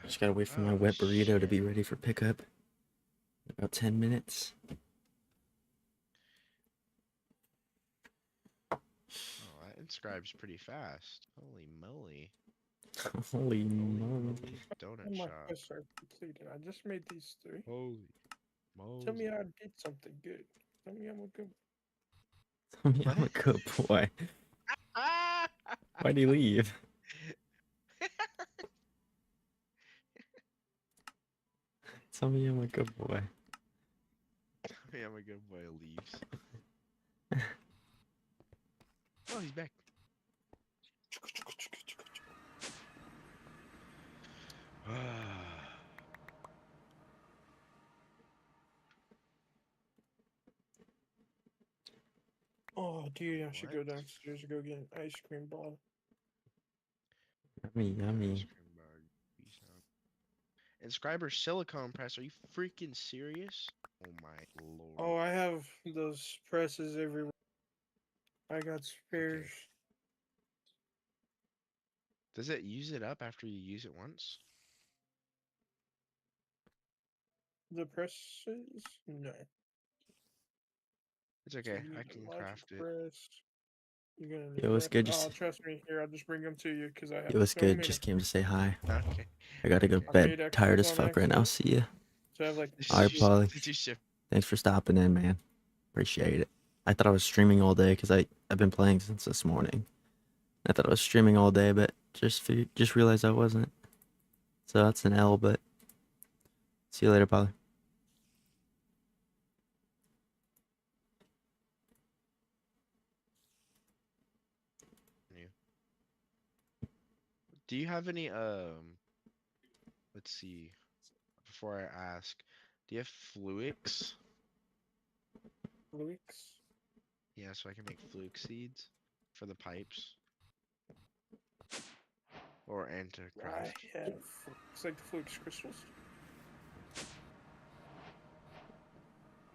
Just gotta wait for my Oh, wet burrito to shit. be ready for pickup. In about 10 minutes. Oh, that inscribes pretty fast. Holy moly. Holy Holy moly. moly donut Oh, my shop. quests are completed. I just made these 3. Holy Tell me moly. I did something good. Tell me I'm a good. Tell me What? I'm a good boy. Why'd he leave? Tell me I'm a good boy. Yeah, my good boy leaves. Oh, he's back. Oh, dude, I should What? go downstairs and go get an ice cream bar. Yummy, Yeah, ice yummy. cream bar. Peace out. Inscriber silicone press. Are you freaking serious? Oh my lord. Oh, I have those presses everywhere. I got spares. Okay. Does it use it up after you use it once? The presses? No. It's So okay. you I need can a logic craft it. press. You're gonna need Yo, what's that. good? Oh, Just trust me. Here, I'll just bring them to you because I yo, have what's so good? many. Just came to say hi. Okay. I gotta go to I Okay. bed. made Tired extras as on fuck right now. accident. See ya. So I have like Did Alright, you, Polly. did you ship? Thanks for stopping in, man. Appreciate it. I thought I was streaming all day because I've been playing since this morning. I thought I was streaming all day, but just realized I wasn't. So that's an L. But see you later, Polly. You. Do you have any let's see, before I ask, do you have Fluix? weeks. Yeah, so I can make Fluix seeds for the pipes or and to I craft. have. It's like the Flukes crystals.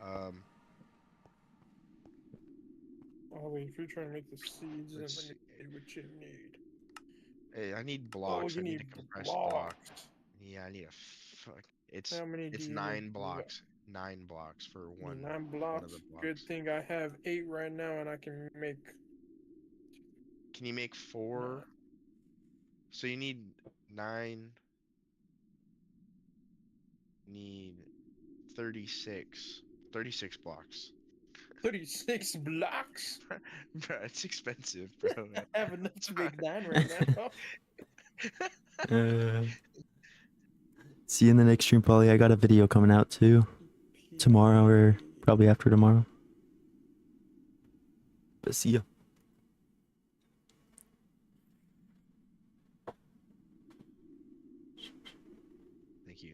Um, Oh, wait, if you're trying to make the seeds, then let's let me see. see what you need. Hey, I need Oh, blocks. you I need need a the compressed block. blocks. Yeah, I need a fuck. It's How many do it's you need? 9 blocks. 9 blocks for You need one 9 of the blocks. Good blocks. thing I have 8 right now, and I can make Can you make 4? 9. So you need 9. Need 36. 36 blocks. 36 blocks? Bro, it's expensive, bro. I have enough to make 9 right now. Uh, see you in the next stream, Polly. I got a video coming out too tomorrow or probably after tomorrow. But see ya. Thank you.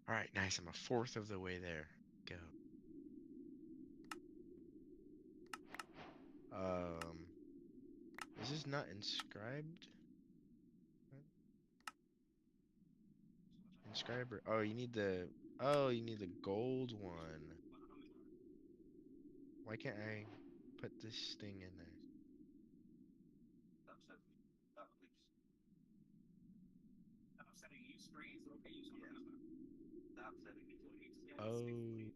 All right, nice. I'm a fourth of the way there. Go. Um, is this not inscribed? Inscriber. Oh, you need the. Oh, you need the gold one. Why can't I put this thing in there? Oh,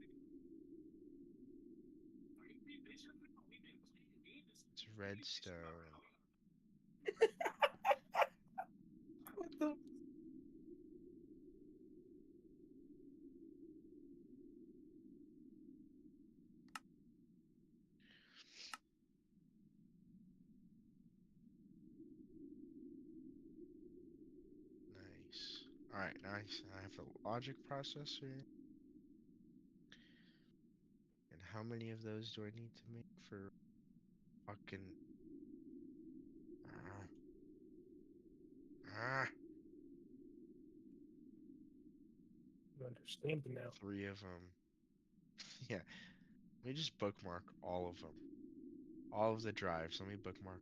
it's redstone. What the? Nice. All right, nice. I have a logic processor. And how many of those do I need to make for fucking? Ah, ah, I understand now. 3 of them. Yeah. Let me just bookmark all of them. All of the drives. Let me bookmark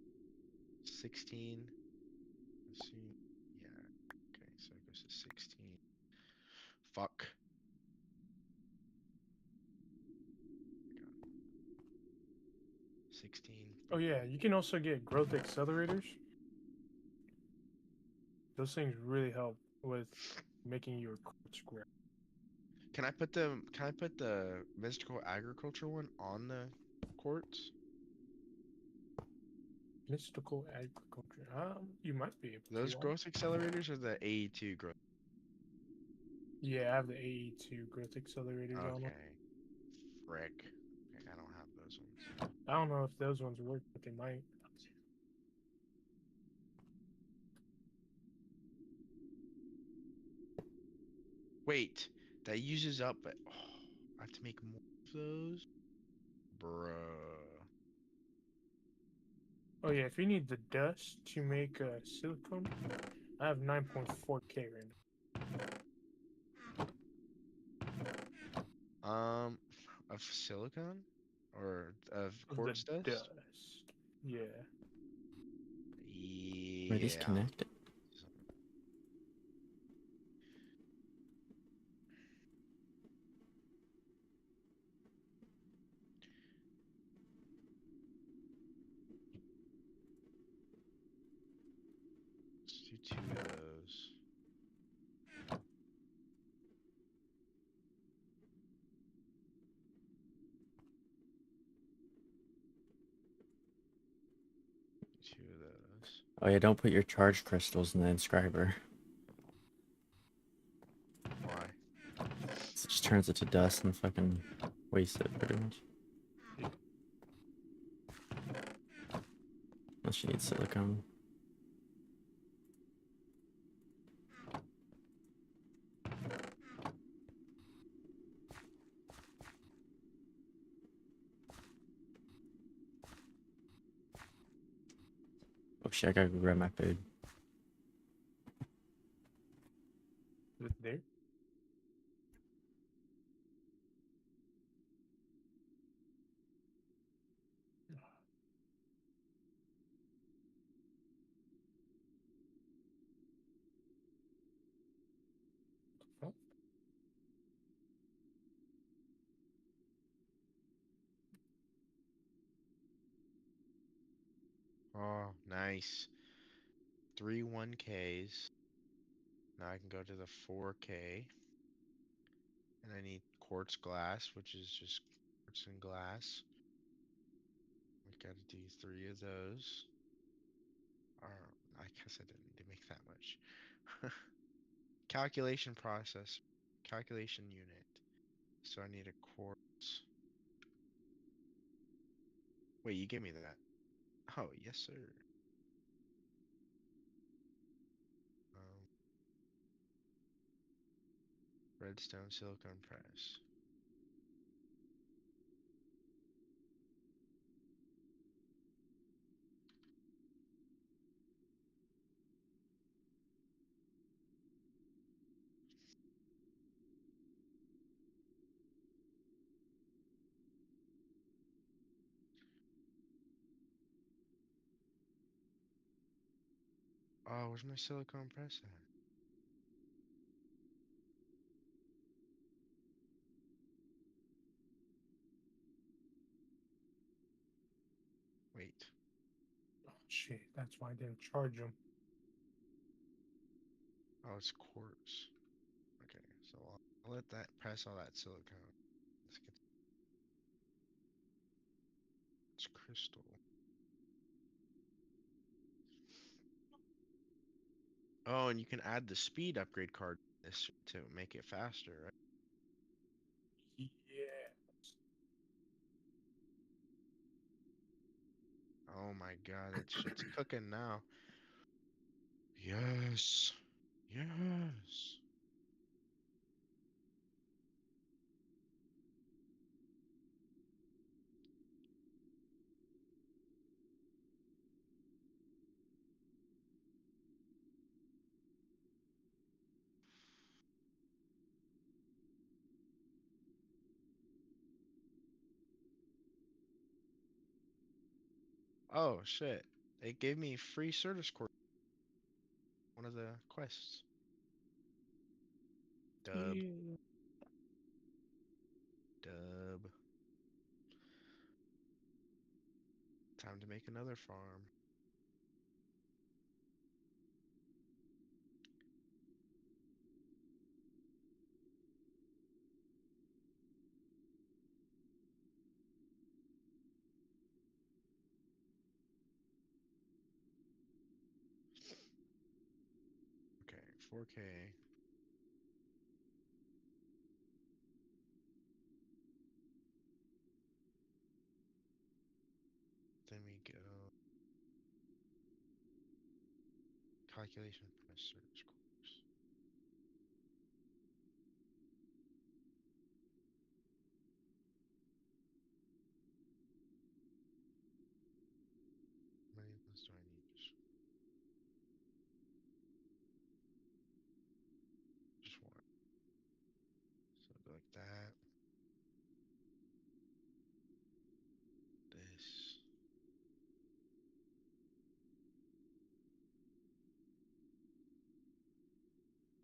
16. Let's see. Yeah. Okay, so it goes to 16. Fuck. 16. Oh yeah, you can also get growth accelerators. Those things really help with making your quartz grow. Can I put the mystical agriculture one on the quartz? Mystical agriculture. You might be able to. Those growth accelerators or the AE2 growth? Yeah, I have the AE2 growth accelerators on them. Okay. Frick. Okay, I don't have those ones. I don't know if those ones work, but they might. Wait, that uses up, but I have to make more of those? Bruh. Oh yeah, if you need the dust to make silicone, I have 9.4K right Um, of silicon? Or of now. Of the quartz dust? dust. Yeah. Are these Yeah. connected? Let's do 2 of those. Two of those. Oh yeah, don't put your charge crystals in the inscriber. Why? It just turns it to dust and fucking wastes it pretty much. Unless you need silicone. Oh shit, I gotta go grab my food. Is it there? Oh, Oh, nice. 3 1Ks. Now I can go to the 4K. And I need quartz glass, which is just quartz and glass. We gotta do 3 of those. Or, I guess I didn't need to make that much. Calculation process. Calculation unit. So I need a quartz. Wait, you gave me that. Oh, yes, sir. Um, redstone silicone press. Oh, where's my silicone press at? Wait. shit, that's why I didn't charge them. Oh, it's quartz. Okay, so I'll let that press all that silicone. Let's get it's crystal. Oh, and you can add the speed upgrade card to this to make it faster, right? Yeah. Oh my god, that shit's cooking now. Yes. Yes. Oh shit. It gave me free Certus core. One of the quests. Dub. Yeah. Dub. Time to make another farm. Okay, 4K. Then we go calculation for a search course. How many of those do I need? Just one. So go like that. This.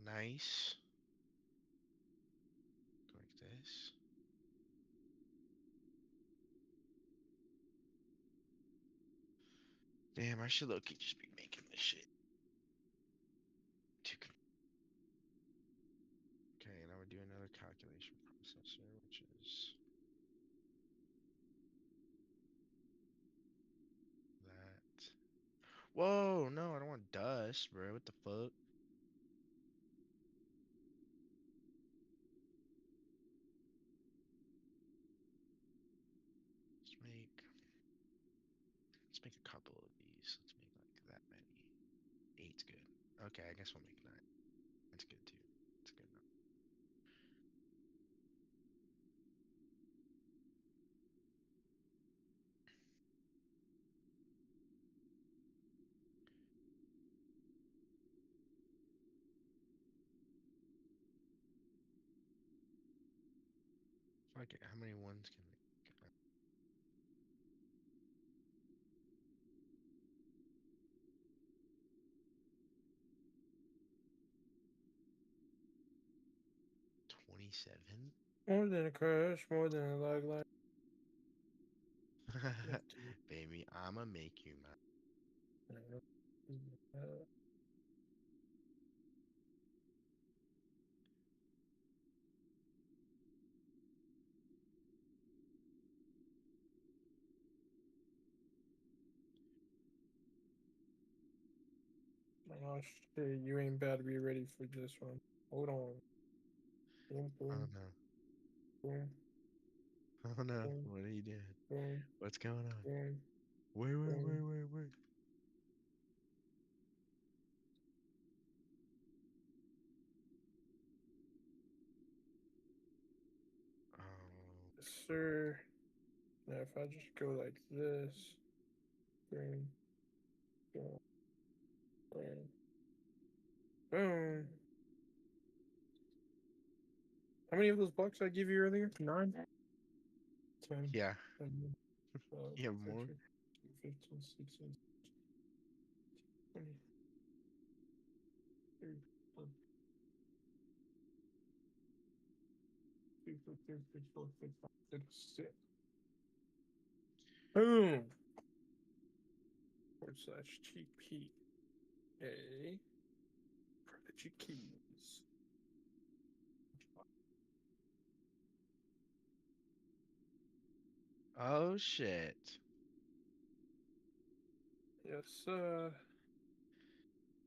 Nice. Go like this. Damn, I should low-key just be making this shit. Okay, now we do another calculation processor, which is that. Whoa, no, I don't want dust, bro. What the fuck? Let's make a couple of these. Let's make like that many. 8's good. Okay, I guess we'll make 9. That's good too. That's good enough. Fuck it. How many ones can we? 27? More than a crush, more than a like. Baby, I'ma make you mine. Oh shit, you ain't about to be ready for this one. Hold on. Boom, Oh boom, no. boom, Oh no. boom, What are you doing? boom, What's going on? boom, Wait. boom. Oh. Sir. Now if I just go like this, boom, boom, boom, boom. How many of those blocks I give you earlier? 9? 10. Yeah. 11, 12, You have more? 13, 15, 16, 20, 30, 34, 35, 36. Boom. /TPA Prodigy keys. Oh shit. Yes, sir.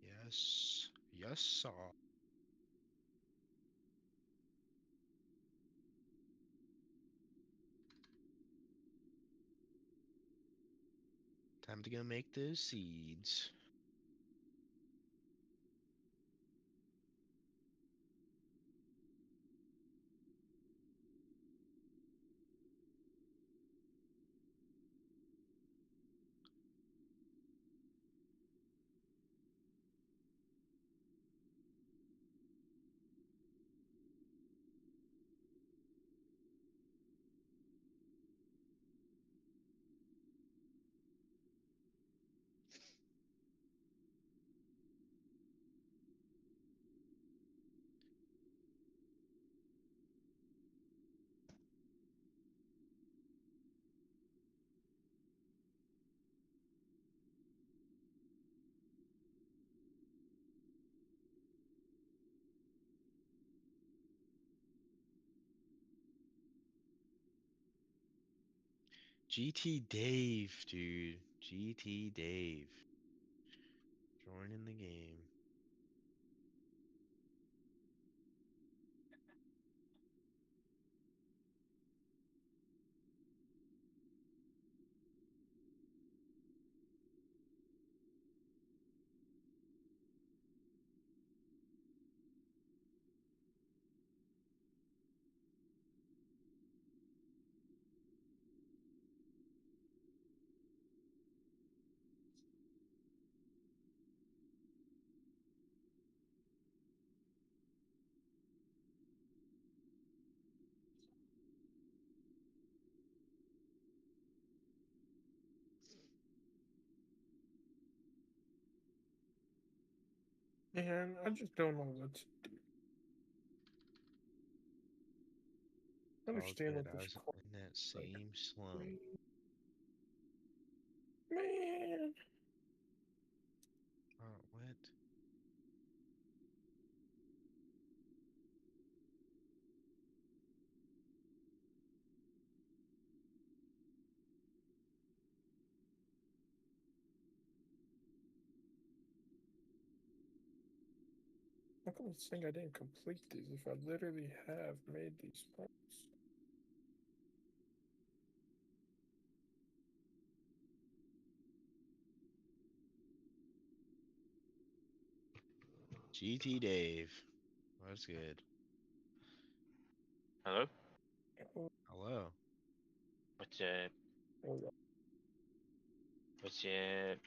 Yes. Yes, sir. Time to go make those seeds. GT Dave, dude. GT Dave. Joining the game. Man, I just don't know what to do. I All understand good. what I this was call in that like. same slum. Man, Oh, what? how come it's saying I didn't complete these if I literally have made these points? GT Dave. What's good? Hello? Oh, Hello. What's up? hold on. What's up?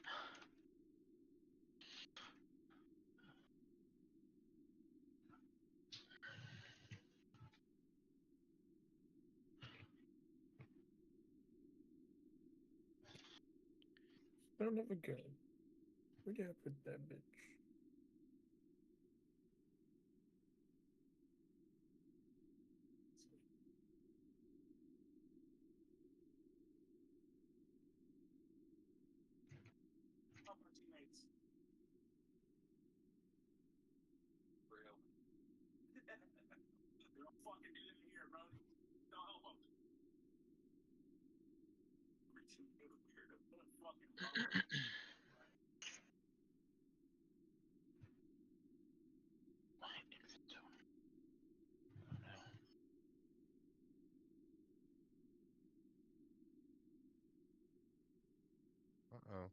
Son of a gun. Where did I put that bitch? My inventory. Oh, no. Uh-oh.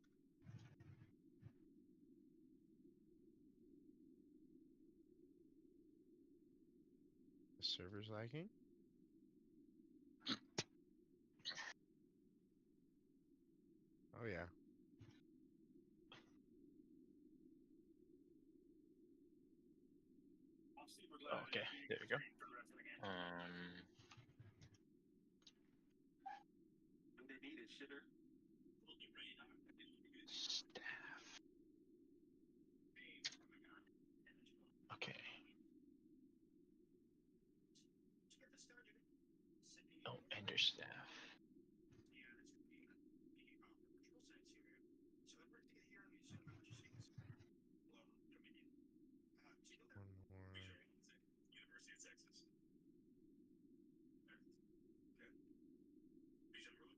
The server's lagging? Oh, yeah. Okay, there we go. Staff. Okay. Oh, enter staff. One more.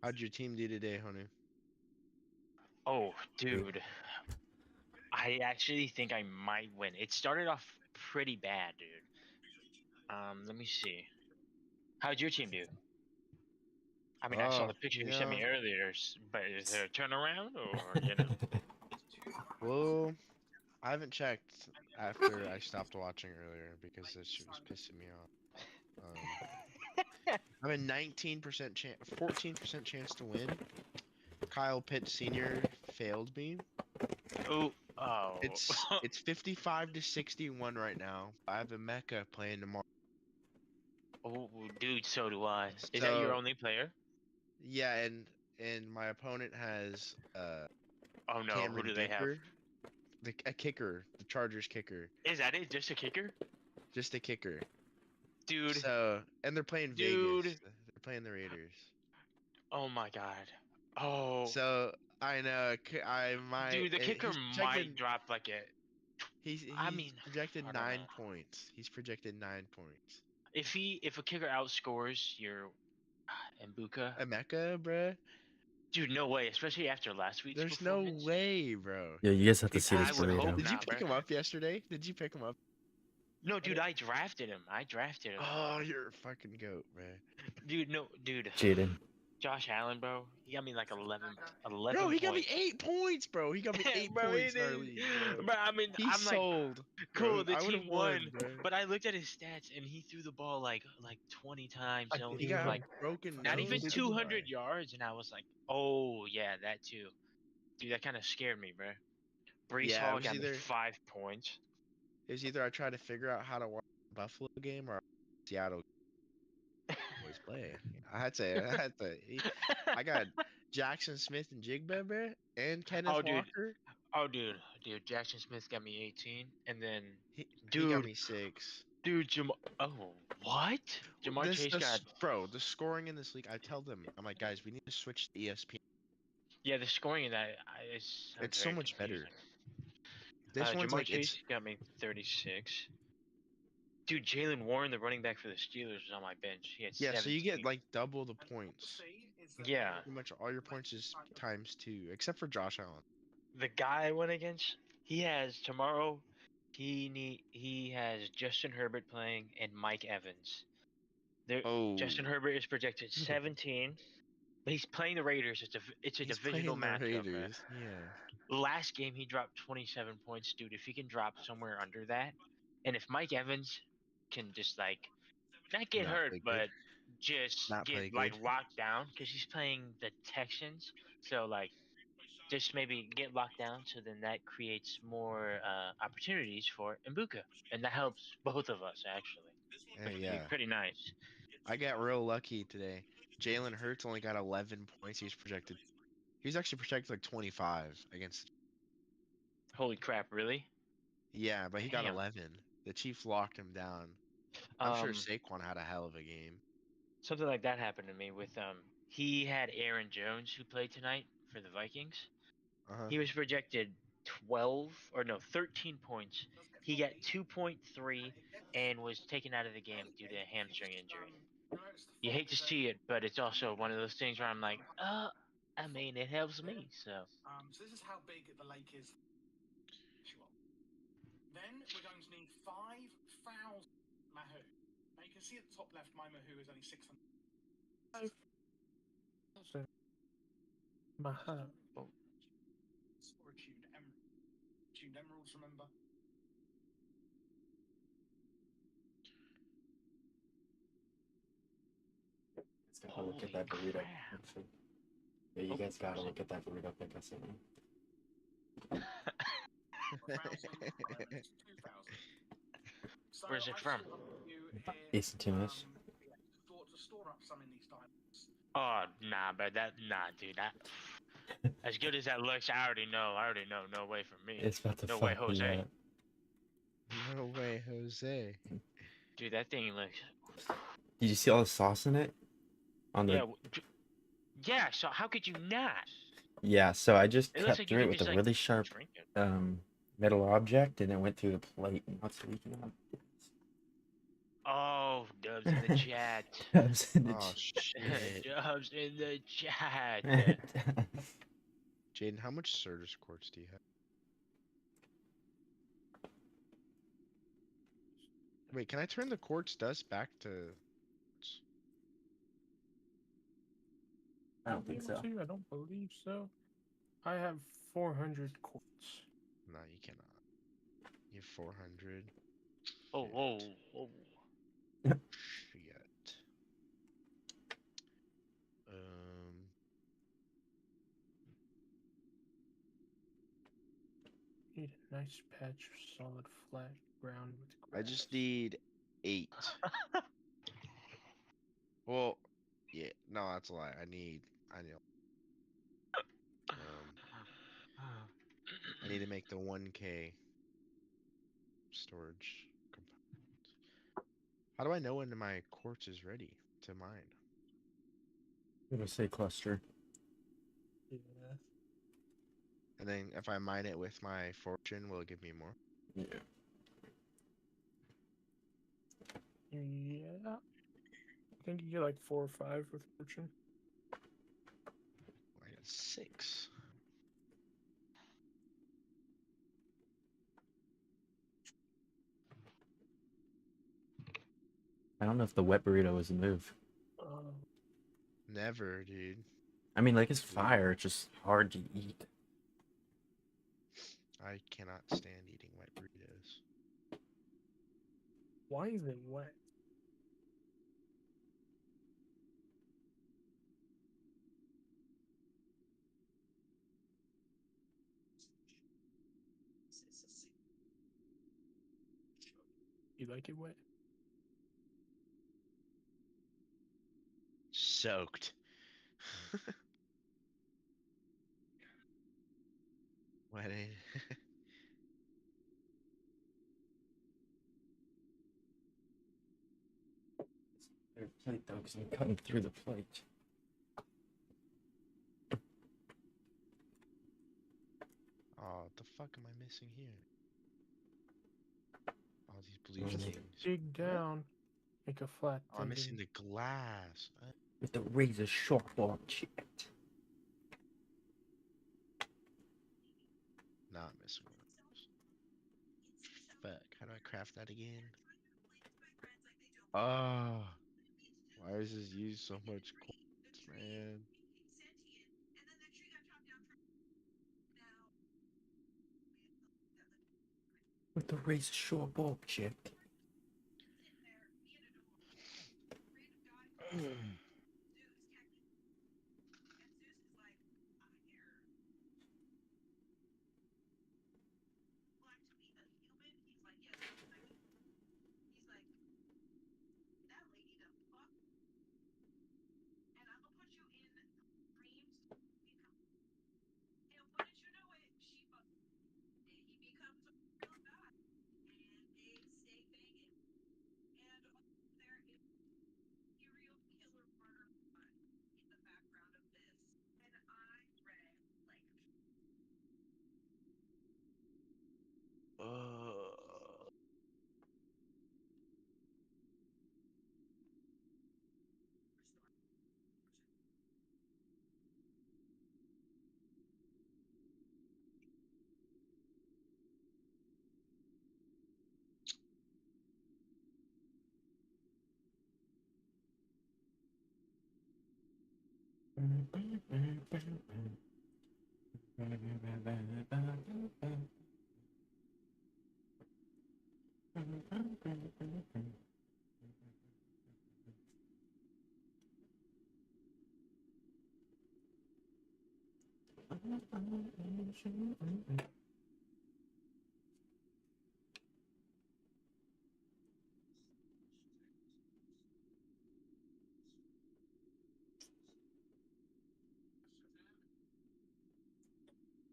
How'd your team do today, Honu? Oh, dude. I actually think I might win. It started off pretty bad, dude. Let me see. How'd your team do? I mean, I saw Oh, the picture you you sent know, me earlier, but is there a turnaround or, you know? well, I haven't checked after I stopped watching earlier because this shit was pissing me off. I have a 19% chance, 14% chance to win. Kyle Pitts Sr. failed me. Oh, It's 55 to 61 right now. I have a Mecca playing tomorrow. oh, dude, so do I. Is that your So only player? yeah, and my opponent has Oh no, who Cameron do they have? Dicker, a kicker, the Chargers kicker, Is that it? Just a kicker? just a kicker. Dude, So and they're playing Vegas. dude. They're playing the Raiders. Oh my god. Oh, So I know I might. dude, the kicker He's might projected. drop like a. I He's mean, projected I don't know. 9 points. He's projected 9 points. If a kicker outscores your Mbuka, Emeka, bruh. Dude, no way. Especially after last week's There's no performance. way, bro. Yo, you guys have to Dude, see this I would hope burrito. Did you Nah, pick bro. him up yesterday? Did you pick him up? No, dude, I drafted him. I drafted him. Oh, you're a fucking goat, man. Dude, no, dude. Cheating. Josh Allen, bro. He got me like 11 Bro, he got me points. 8 points, bro. He got me 8 Bro, he points in our did. league, bro. Bro, I mean, He I'm like, sold. cool, the I would've team won, bro. but I looked at his stats and he threw the ball like 20 times. I And only He did threw got like broken not even nose. 200 yards, and I was like, oh yeah, that too. Dude, that kind of scared me, bro. Brees Yeah, it Hall was got me either- 5 points. It was either I tried to figure out how to watch the Buffalo game or Seattle boys play. I got Jackson Smith and Jigba, bro, and Kenneth Oh, dude. Walker. Oh, dude, Jackson Smith got me 18, and then He Dude. got me 6. dude, oh what? Jamar Chase got Bro, the scoring in this league. I tell them, I'm like, guys, we need to switch to ESPN. yeah, the scoring in that is It's so much better. This This one's Jamar like Chase it's got me 36. Dude, Jalen Warren, the running back for the Steelers, was on my bench. He had yeah. 17. So you get like double the points. Yeah, Pretty much all your points is times 2, except for Josh Allen. the guy I went against, he has tomorrow. He has Justin Herbert playing and Mike Evans. Oh, Justin Herbert is projected 17, but he's playing the Raiders. It's a he's divisional playing the matchup. Man. Raiders. Yeah. Last game he dropped 27 points, dude. If he can drop somewhere under that, and if Mike Evans can just like not get Not hurt, play good. but just Not play get like good. locked down, because he's playing the Texans, so like just maybe get locked down, so then that creates more opportunities for Mbuka, and that helps both of us actually. Which would be Yeah. pretty nice. I got real lucky today. Jalen Hurts only got 11 points. He's projected. He's actually projected like 25 against. Holy crap! Really? Yeah, but he got Damn. 11. The Chiefs locked him down. I'm sure Um, Saquon had a hell of a game. Something like that happened to me with he had Aaron Jones who played tonight for the Vikings. Uh-huh. He was projected 13 points. He got 2.3 and was taken out of the game due to a hamstring injury. You hate to see it, but it's also one of those things where I'm like, I mean, it helps me, so. So this is how big the lake is. Sure. Then we're going to need 5,000 Mahu. Now you can see at the top left, my Mahu is only 600. Maha. Or a tuned emerald. Tuned emeralds, remember? Let's take a look at that Holy burrito. crap. Yeah, you Oh, guys gotta person. look at that burrito pic I sent you. 1,000, 2,000. So Where's it I've from? stored up a few Ace and Tunis. to store up some in these diamonds. Oh, nah, but dude, as good as that looks, I already know. No way for me. It's about to No fuck way, me Jose. up. No way, Jose. Dude, that thing looks. Did you see all the sauce in it? On the Yeah. Yeah. So how could you not? yeah, so I just It looks cut like you through it could with just a like really sharp drink it. metal object, and it went through the plate. And now it's leaking out. Oh, Dubs in the chat. Dubs in the Oh shit. Dubs in the chat. chat. Jaden, how much Certus quartz do you have? Wait, can I turn the quartz dust back to? I don't think so. I don't believe so. I have 400 quartz. No, you cannot. You have 400. Oh, whoa, whoa. Shit. Need a nice patch of solid flat ground with I grass. just need 8. Well, yeah, no, that's a lie. I need. I need to make the 1K storage component. How do I know when my quartz is ready to mine? I'm gonna say cluster. Yeah. And then if I mine it with my fortune, will it give me more? Yeah. Yeah. I think you get like 4 or 5 with fortune. I got 6. I don't know if the wet burrito was a move. Never, dude. I mean, like, it's fire. It's just hard to eat. I cannot stand eating wet burritos. Why is it wet? You like it wet? Soaked. Wet it. Their plate though, because I'm cutting through the plate. Oh, what the fuck am I missing here? All these blue Just things. dig down, make a flat Oh, I'm thing. missing the glass. With the razor sharp object. Not missing one of those. Fuck, how do I craft that again? Oh, why does this use so much quartz, man? With the razor sharp object.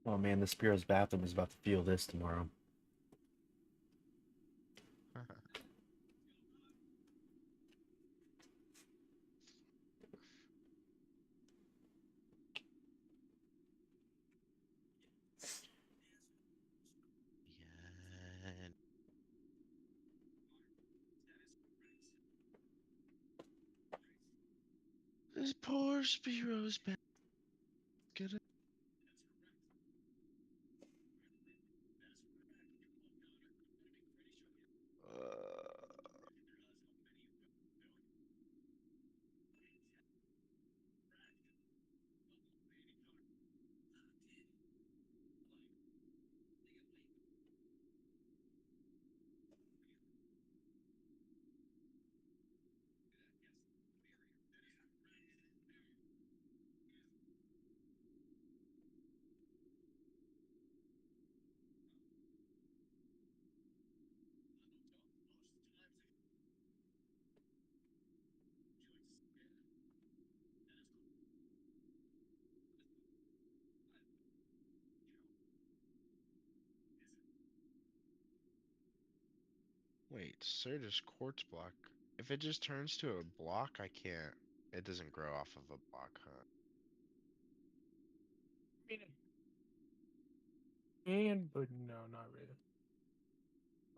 Oh man, the Spiro's bathroom is about to feel this tomorrow. Yeah. This poor Spiro's back. Get it? Wait, Certus quartz block. If it just turns to a block, I can't. It doesn't grow off of a block, huh? And but no, not really.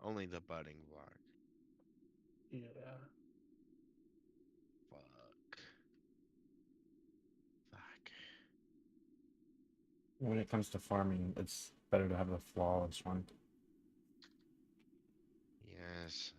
Only the budding block. Yeah. Fuck. Fuck. When it comes to farming, it's better to have a flawless one. Yes,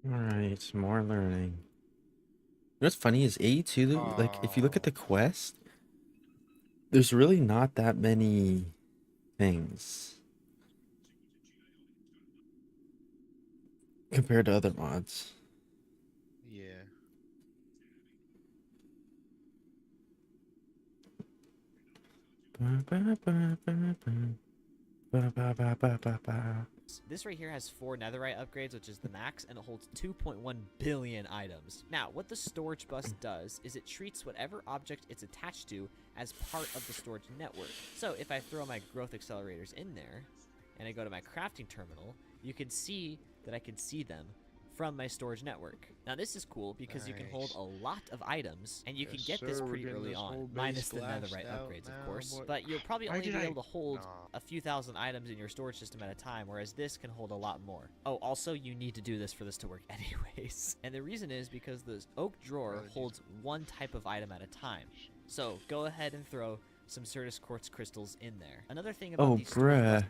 I know. Alright, more learning. What's funny is 82, like, if you look at the quest, there's really not that many things compared to other mods. Yeah. This right here has 4 netherite upgrades, which is the max, and it holds 2.1 billion items. Now, what the storage bus does is it treats whatever object it's attached to as part of the storage network. So if I throw my growth accelerators in there, and I go to my crafting terminal, you can see that I can see them from my storage network. Now this is cool because you can hold Nice. a lot of items, and you can Yes, get this sir, we're pretty getting early this whole on, base minus the glassed netherite out upgrades, of now, course. boy. But you'll probably Why only did be I- able to hold Nah. a few thousand items in your storage system at a time, whereas this can hold a lot more. Oh, also, you need to do this for this to work anyways. And the reason is because the oak drawer Rather use- holds one type of item at a time. So go ahead and throw some Certus quartz crystals in there. Another thing about Oh, these storage bruh.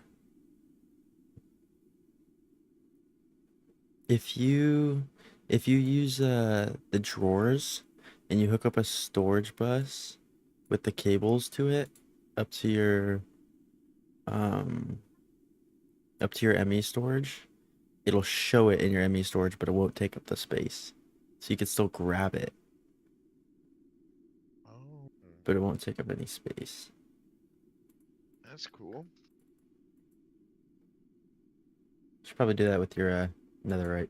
If you use the drawers and you hook up a storage bus with the cables to it up to your ME storage, it'll show it in your ME storage, but it won't take up the space. So you can still grab it, Oh, but it won't take up any space. that's cool. Should probably do that with your netherite.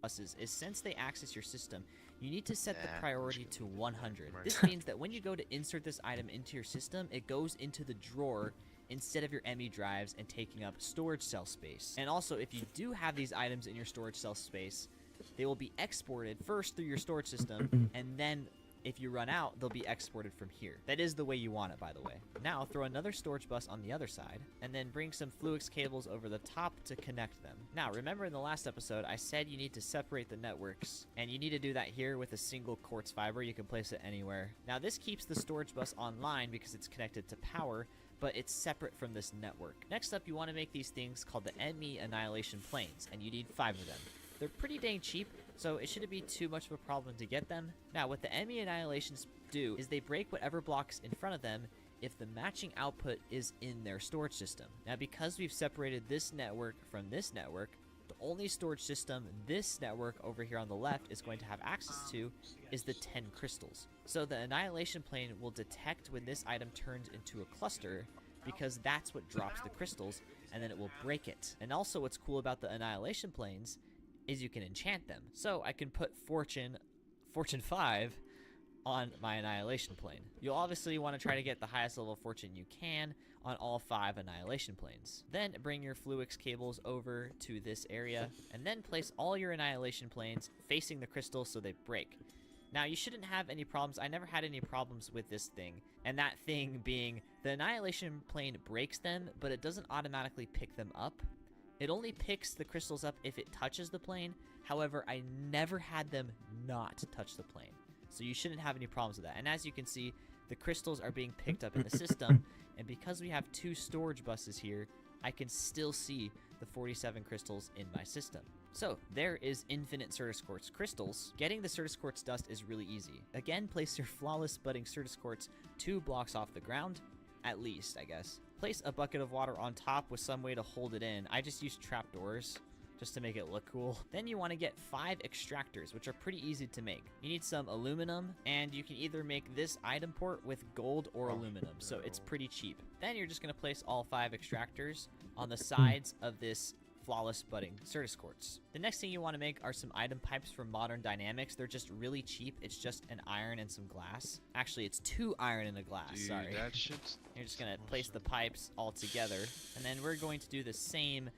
buses is since they access your system, you need to set the Nah, I'm priority just to gonna 100. Right. This means that when you go to insert this item into your system, it goes into the drawer instead of your ME drives and taking up storage cell space. And also, if you do have these items in your storage cell space, they will be exported first through your storage system, and then if you run out, they'll be exported from here. That is the way you want it, by the way. Now, throw another storage bus on the other side, and then bring some Fluix cables over the top to connect them. Now, remember in the last episode, I said you need to separate the networks, and you need to do that here with a single quartz fiber. You can place it anywhere. Now, this keeps the storage bus online because it's connected to power, but it's separate from this network. Next up, you want to make these things called the ME Annihilation Planes, and you need 5 of them. They're pretty dang cheap, so it shouldn't be too much of a problem to get them. Now, what the ME Annihilations do is they break whatever blocks in front of them if the matching output is in their storage system. Now, because we've separated this network from this network, the only storage system this network over here on the left is going to have access to is the 10 crystals. So the Annihilation Plane will detect when this item turns into a cluster, because that's what drops the crystals, and then it will break it. And also what's cool about the Annihilation Planes is you can enchant them. So I can put Fortune 5 on my Annihilation Plane. You'll obviously want to try to get the highest level of Fortune you can on all 5 Annihilation Planes. Then bring your Fluix cables over to this area, and then place all your Annihilation Planes facing the crystals so they break. Now, you shouldn't have any problems. I never had any problems with this thing, and that thing being the Annihilation Plane breaks them, but it doesn't automatically pick them up. It only picks the crystals up if it touches the plane. However, I never had them not touch the plane. So you shouldn't have any problems with that. And as you can see, the crystals are being picked up in the system. And because we have 2 storage buses here, I can still see the 47 crystals in my system. So there is infinite Certus Quartz crystals. Getting the Certus Quartz dust is really easy. Again, place your flawless budding Certus Quartz 2 blocks off the ground. At least, I guess. Place a bucket of water on top with some way to hold it in. I just use trapdoors just to make it look cool. Then you want to get 5 extractors, which are pretty easy to make. You need some aluminum, and you can either make this item port with gold or aluminum, so it's pretty cheap. Then you're just going to place all 5 extractors on the sides of this flawless budding Certus Quartz. The next thing you want to make are some item pipes from Modern Dynamics. They're just really cheap. It's just an iron and some glass. Actually, it's 2 iron and a glass. Dude, sorry. that shit's... You're just gonna place the pipes all together, and then we're going to do the same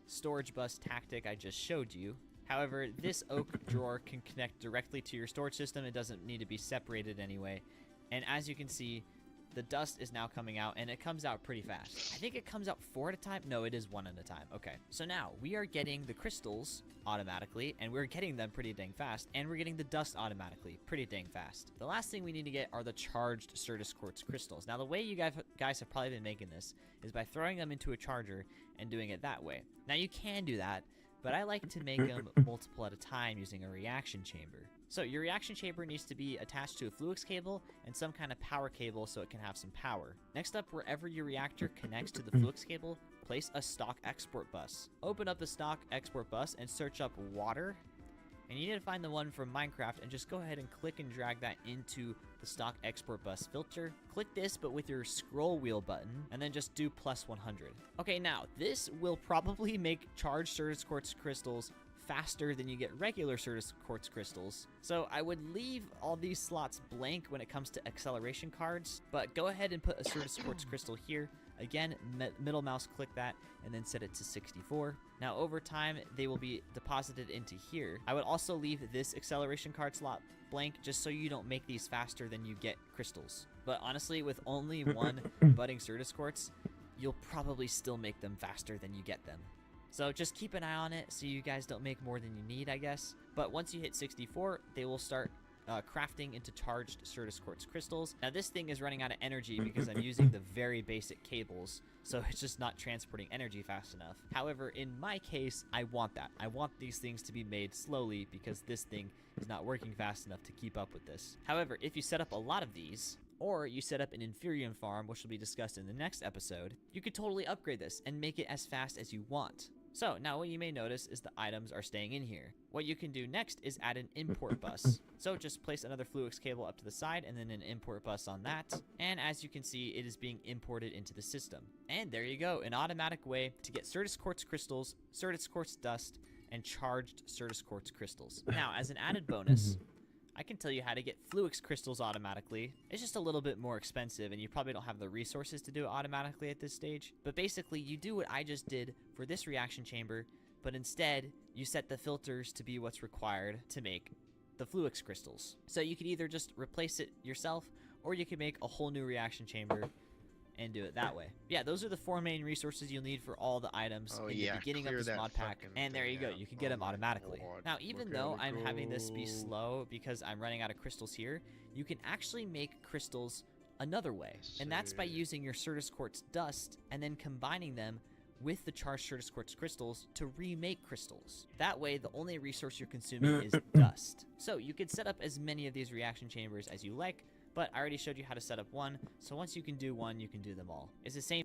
storage bus tactic I just showed you. However, this oak drawer can connect directly to your storage system. It doesn't need to be separated anyway. And as you can see, the dust is now coming out, and it comes out pretty fast. I think it comes out 4 at a time. No, it is 1 at a time. Okay, so now we are getting the crystals automatically, and we're getting them pretty dang fast, and we're getting the dust automatically pretty dang fast. The last thing we need to get are the charged Certus Quartz crystals. Now, the way you guys have probably been making this is by throwing them into a charger and doing it that way. Now, you can do that, but I like to make them multiple at a time using a reaction chamber. So your reaction chamber needs to be attached to a Fluix cable and some kind of power cable so it can have some power. Next up, wherever your reactor connects to the Fluix cable, place a stock export bus. Open up the stock export bus and search up water. And you need to find the one from Minecraft and just go ahead and click and drag that into the stock export bus filter. Click this, but with your scroll wheel button, and then just do +100. Okay, now this will probably make charged Certus Quartz crystals faster than you get regular Certus Quartz crystals. So I would leave all these slots blank when it comes to acceleration cards, but go ahead and put a Certus Quartz crystal here. Again, middle mouse click that and then set it to 64. Now over time, they will be deposited into here. I would also leave this acceleration card slot blank just so you don't make these faster than you get crystals. But honestly, with only 1 budding Certus Quartz, you'll probably still make them faster than you get them. So just keep an eye on it so you guys don't make more than you need, I guess. But once you hit 64, they will start crafting into charged Certus Quartz crystals. Now this thing is running out of energy because I'm using the very basic cables, so it's just not transporting energy fast enough. However, in my case, I want that. I want these things to be made slowly because this thing is not working fast enough to keep up with this. However, if you set up a lot of these, or you set up an Inferium farm, which will be discussed in the next episode, you could totally upgrade this and make it as fast as you want. So now what you may notice is the items are staying in here. What you can do next is add an import bus. So just place another Fluix cable up to the side and then an import bus on that. And as you can see, it is being imported into the system. And there you go, an automatic way to get Certus Quartz crystals, Certus Quartz dust, and charged Certus Quartz crystals. Now, as an added bonus, I can tell you how to get Fluix crystals automatically. It's just a little bit more expensive, and you probably don't have the resources to do it automatically at this stage. But basically, you do what I just did for this reaction chamber, but instead, you set the filters to be what's required to make the Fluix crystals. So you could either just replace it yourself, or you can make a whole new reaction chamber and do it that way. Yeah, those are the 4 main resources you'll need for all the items Oh, in yeah, the beginning of clear this that mod pack. fucking And there thing you go, out. you can get Oh them my automatically. God, Now, we're even though gonna I'm having this be go. slow because I'm running out of crystals here, you can actually make crystals another way. Yes, And that's by sir. using your Certus Quartz dust and then combining them with the charged Certus Quartz crystals to remake crystals. That way, the only resource you're consuming is dust. So you could set up as many of these reaction chambers as you like, but I already showed you how to set up one, so once you can do one, you can do them all. It's the same.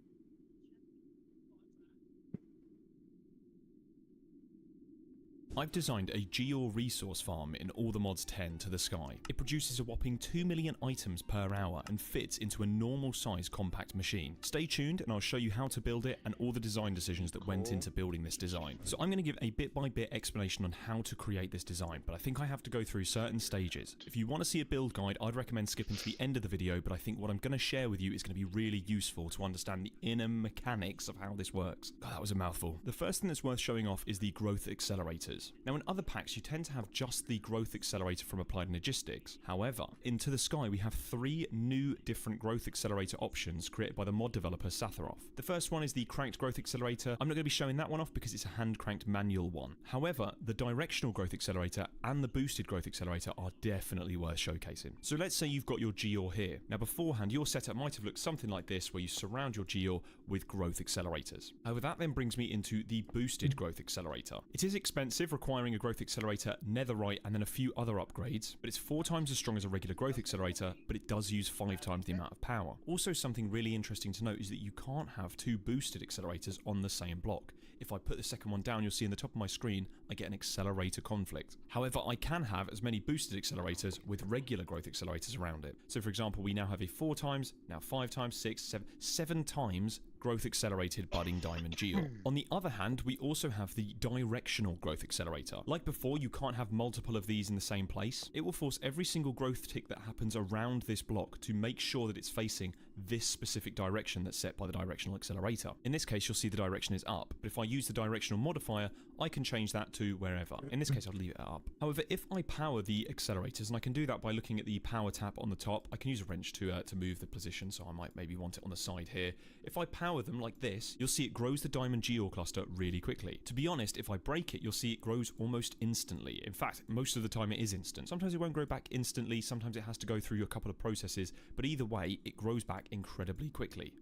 I've designed a Geor resource farm in All the Mods 10 to the sky. It produces a whopping 2 million items per hour and fits into a normal size compact machine. Stay tuned and I'll show you how to build it and all the design decisions that went into building this design. So I'm going to give a bit by bit explanation on how to create this design, but I think I have to go through certain stages. If you want to see a build guide, I'd recommend skipping to the end of the video, but I think what I'm going to share with you is going to be really useful to understand the inner mechanics of how this works. God, that was a mouthful. The first thing that's worth showing off is the growth accelerators. Now in other packs you tend to have just the growth accelerator from Applied Energistics. However, in To the Sky we have 3 new different growth accelerator options created by the mod developer Satharoth. The first one is the cranked growth accelerator. I'm not going to be showing that one off because it's a hand cranked manual one. However, the directional growth accelerator and the boosted growth accelerator are definitely worth showcasing. So let's say you've got your Geor here. Now beforehand your setup might have looked something like this where you surround your Geor with growth accelerators. However, that then brings me into the boosted growth accelerator. It is expensive, requiring a growth accelerator, netherite, and then a few other upgrades, but it's 4 times as strong as a regular growth accelerator, but it does use 5 times the amount of power. Also, something really interesting to note is that you can't have 2 boosted accelerators on the same block. If I put the second one down, you'll see in the top of my screen, I get an accelerator conflict. However, I can have as many boosted accelerators with regular growth accelerators around it. So for example, we now have a 4 times, now 5 times, 6, 7 times growth accelerated budding diamond Geor. On the other hand, we also have the directional growth accelerator. Like before, you can't have multiple of these in the same place. It will force every single growth tick that happens around this block to make sure that it's facing this specific direction that's set by the directional accelerator. In this case, you'll see the direction is up, but if I use the directional modifier, I can change that to wherever. In this case, I'll leave it up. However, if I power the accelerators, and I can do that by looking at the power tab on the top, I can use a wrench to move the position, so I might maybe want it on the side here. If I power them like this, you'll see it grows the diamond Geor cluster really quickly. To be honest, if I break it, you'll see it grows almost instantly. In fact, most of the time it is instant. Sometimes it won't grow back instantly, sometimes it has to go through a couple of processes, but either way, it grows back incredibly quickly.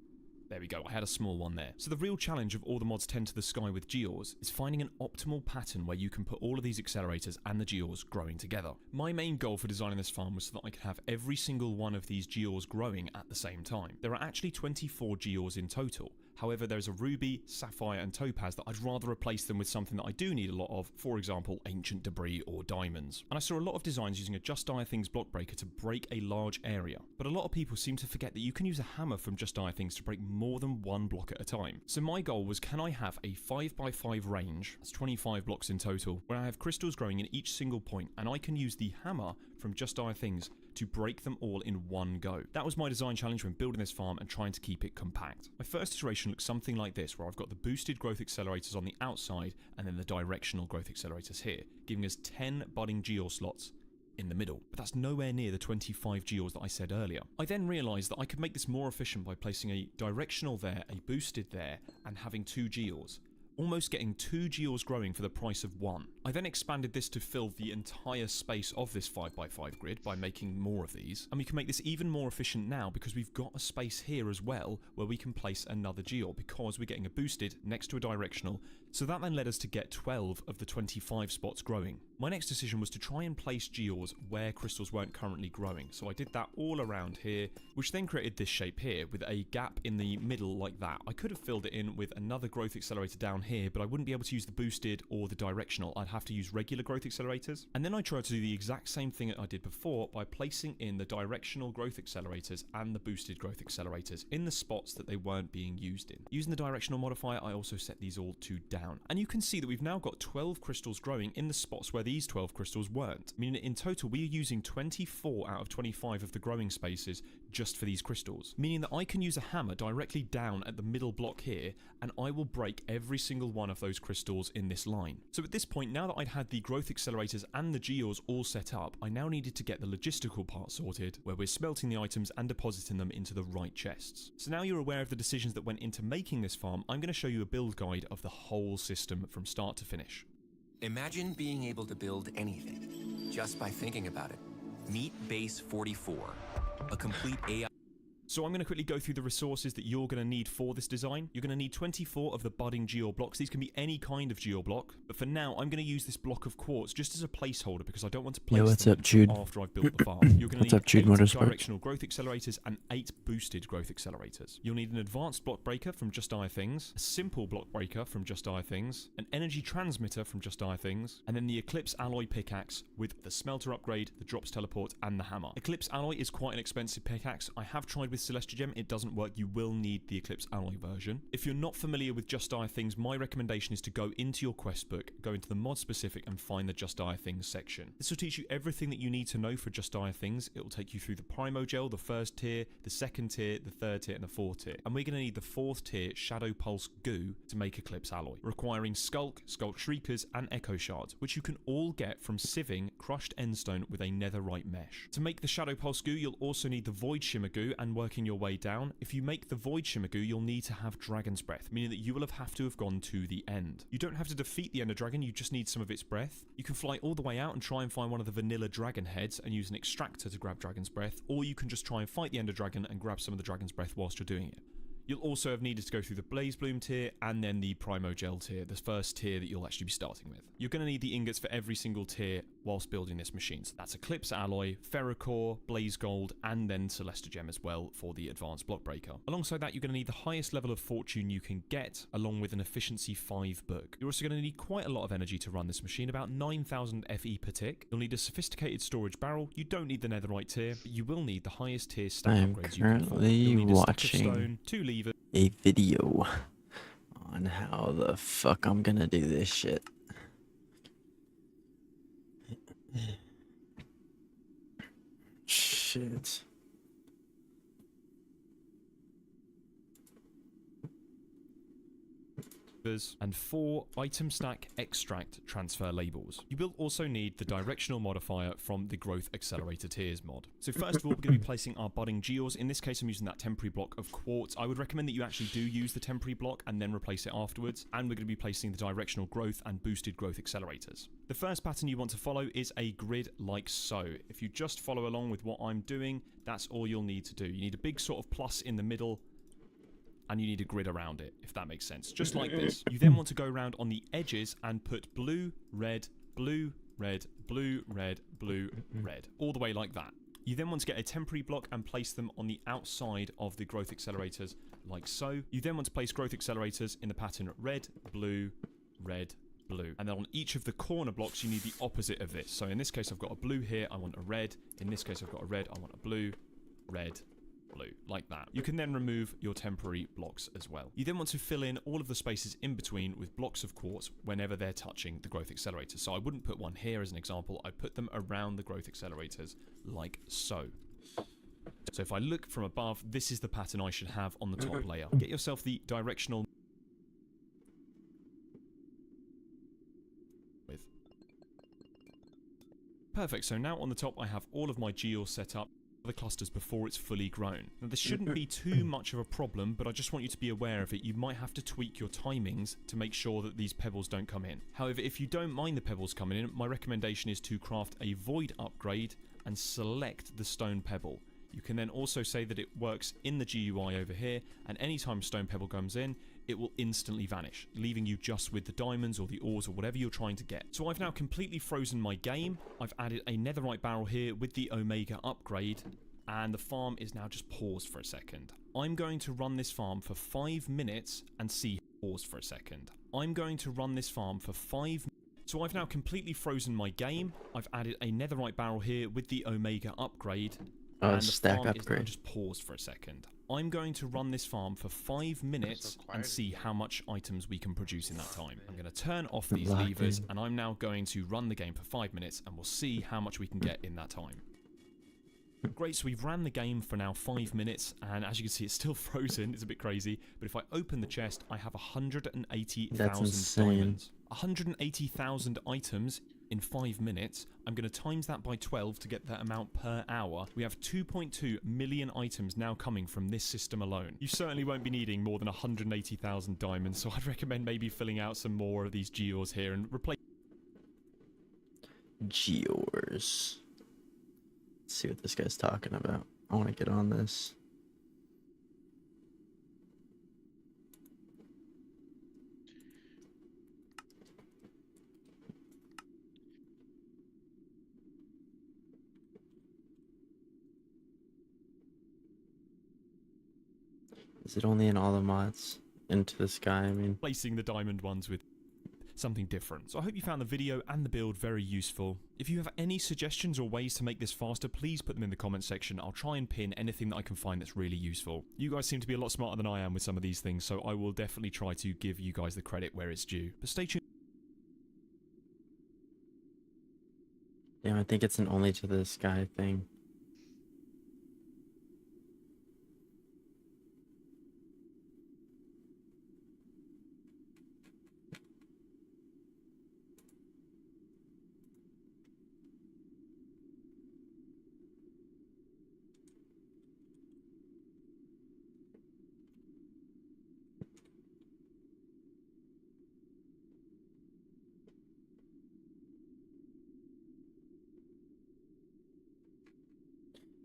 There we go, I had a small one there. So the real challenge of All the Mods 10 to the Sky with Geors is finding an optimal pattern where you can put all of these accelerators and the Geors growing together. My main goal for designing this farm was so that I could have every single one of these Geors growing at the same time. There are actually 24 Geors in total. However, there's a ruby, sapphire, and topaz that I'd rather replace them with something that I do need a lot of, for example, ancient debris or diamonds. And I saw a lot of designs using a Just Dire Things block breaker to break a large area. But a lot of people seem to forget that you can use a hammer from Just Dire Things to break more than one block at a time. So my goal was, can I have a 5x5 range, that's 25 blocks in total, where I have crystals growing in each single point, and I can use the hammer from Just Dire Things to break them all in one go. That was my design challenge when building this farm and trying to keep it compact. My first iteration looks something like this, where I've got the boosted growth accelerators on the outside and then the directional growth accelerators here, giving us 10 budding Geor slots in the middle. But that's nowhere near the 25 Geors that I said earlier. I then realised that I could make this more efficient by placing a directional there, a boosted there, and having 2 Geors. Almost getting 2 Geors growing for the price of 1. I then expanded this to fill the entire space of this 5x5 grid by making more of these, and we can make this even more efficient now because we've got a space here as well where we can place another Geor because we're getting a boosted next to a directional, so that then led us to get 12 of the 25 spots growing. My next decision was to try and place Geors where crystals weren't currently growing, so I did that all around here, which then created this shape here with a gap in the middle like that. I could have filled it in with another growth accelerator down here, but I wouldn't be able to use the boosted or the directional. I'd have to use regular growth accelerators. And then I tried to do the exact same thing that I did before by placing in the directional growth accelerators and the boosted growth accelerators in the spots that they weren't being used in. Using the directional modifier, I also set these all to down. And you can see that we've now got 12 crystals growing in the spots where these 12 crystals weren't. Meaning in total, we are using 24 out of 25 of the growing spaces just for these crystals. Meaning that I can use a hammer directly down at the middle block here, and I will break every single one of those crystals in this line. So at this point, now that I'd had the growth accelerators and the geos all set up, I now needed to get the logistical part sorted, where we're smelting the items and depositing them into the right chests. So now you're aware of the decisions that went into making this farm, I'm going to show you a build guide of the whole system from start to finish. Imagine being able to build anything just by thinking about it. Meet Base 44, a complete AI. So I'm going to quickly go through the resources that you're going to need for this design. You're going to need 24 of the budding geo blocks. These can be any kind of geo block, but for now I'm going to use this block of quartz just as a placeholder because I don't want to place what's them up, Jude? after I've built the farm. You're going to What's need up, Jude? 8 What is directional growth accelerators and 8 boosted growth accelerators. You'll need an advanced block breaker from Just Dire Things, a simple block breaker from Just Dire Things, an energy transmitter from Just Dire Things, and then the Eclipse alloy pickaxe with the smelter upgrade, the drops teleport, and the hammer. Eclipse alloy is quite an expensive pickaxe. I have tried with Celestia Gem, it doesn't work. You will need the Eclipse alloy version. If you're not familiar with Just Dire Things, my recommendation is to go into your quest book, go into the mod specific, and find the Just Dire Things section. This will teach you everything that you need to know for Just Dire Things. It will take you through the Primogel, the first tier, the second tier, the third tier, and the fourth tier. And we're going to need the fourth tier Shadow Pulse goo to make Eclipse alloy, requiring Skulk, Skulk Shriekers, and Echo Shards, which you can all get from sieving crushed endstone with a netherite mesh. To make the Shadow Pulse goo, you'll also need the Void Shimmer goo, and working your way down, if you make the Void Shimmer goo, you'll need to have Dragon's Breath, meaning that you will have to have gone to the end. You don't have to defeat the Ender Dragon, you just need some of its breath. You can fly all the way out and try and find one of the vanilla dragon heads and use an extractor to grab Dragon's Breath, or you can just try and fight the Ender Dragon and grab some of the Dragon's Breath whilst you're doing it. You'll also have needed to go through the Blaze Bloom tier and then the Primogel tier, the first tier that you'll actually be starting with. You're going to need the ingots for every single tier whilst building this machine. So that's Eclipse Alloy, Ferrocore, Blaze Gold, and then Celestia Gem as well for the Advanced Block Breaker. Alongside that, you're going to need the highest level of Fortune you can get, along with an Efficiency 5 book. You're also going to need quite a lot of energy to run this machine, about 9,000 FE per tick. You'll need a sophisticated storage barrel. You don't need the Netherite tier, but you will need the highest tier stack I'm upgrades you can afford. currently You'll need a stack of watching stone, 2 levers, a video on how the fuck I'm gonna do this shit. Shit. and 4 item stack extract transfer labels. You will also need the directional modifier from the growth accelerator tiers mod. So first of all, we're going to be placing our budding geos. In this case, I'm using that temporary block of quartz. I would recommend that you actually do use the temporary block and then replace it afterwards. And we're going to be placing the directional growth and boosted growth accelerators. The first pattern you want to follow is a grid like so. If you just follow along with what I'm doing, that's all you'll need to do. You need a big sort of plus in the middle, and you need a grid around it, if that makes sense. Just like this. You then want to go around on the edges and put blue, red, blue, red, blue, red, blue, red, all the way like that. You then want to get a temporary block and place them on the outside of the growth accelerators like so. You then want to place growth accelerators in the pattern red, blue, red, blue. And then on each of the corner blocks, you need the opposite of this. So in this case, I've got a blue here, I want a red. In this case, I've got a red, I want a blue, red, blue, like that. You can then remove your temporary blocks as well. You then want to fill in all of the spaces in between with blocks of quartz whenever they're touching the growth accelerators. So I wouldn't put one here as an example, I put them around the growth accelerators like so. So if I look from above, this is the pattern I should have on the top layer. Get yourself the directional with. Perfect, so now on the top I have all of my geos set up, the clusters before it's fully grown. Now this shouldn't be too much of a problem, but I just want you to be aware of it. You might have to tweak your timings to make sure that these pebbles don't come in. However, if you don't mind the pebbles coming in, my recommendation is to craft a void upgrade and select the stone pebble. You can then also say that it works in the GUI over here, and anytime stone pebble comes in, it will instantly vanish, leaving you just with the diamonds or the ores or whatever you're trying to get. So I've now completely frozen my game. I've added a netherite barrel here with the Omega upgrade, and the farm is now just paused for a second. I'm going to run this farm for 5 minutes and see. Pause for a second. I'm going to run this farm for 5. So I've now completely frozen my game. I've added a netherite barrel here with the Omega upgrade. Oh, and the stack farm is now upgrade. just paused for a second. I'm going to run this farm for 5 minutes quiet and in see here. how much items we can produce in that time. I'm going to turn off these Locked levers in. and I'm now going to run the game for 5 minutes and we'll see how much we can get in that time. Great, so we've ran the game for now 5 minutes, and as you can see, it's still frozen. It's a bit crazy, but if I open the chest, I have 180,000 That's insane. diamonds. 180,000 items in 5 minutes. I'm going to times that by 12 to get that amount per hour. We have 2.2 million items now coming from this system alone. You certainly won't be needing more than 180,000 diamonds, so I'd recommend maybe filling out some more of these geors here and replace. Geors. Let's see what this guy's talking about. I want to get on this. Is it only in all the mods? Into the sky, I mean. Replacing the diamond ones with something different. So I hope you found the video and the build very useful. If you have any suggestions or ways to make this faster, please put them in the comment section. I'll try and pin anything that I can find that's really useful. You guys seem to be a lot smarter than I am with some of these things, so I will definitely try to give you guys the credit where it's due. But stay tuned. Yeah, I think it's an only to the sky thing.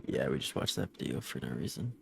Yeah, we just watched that video for no reason.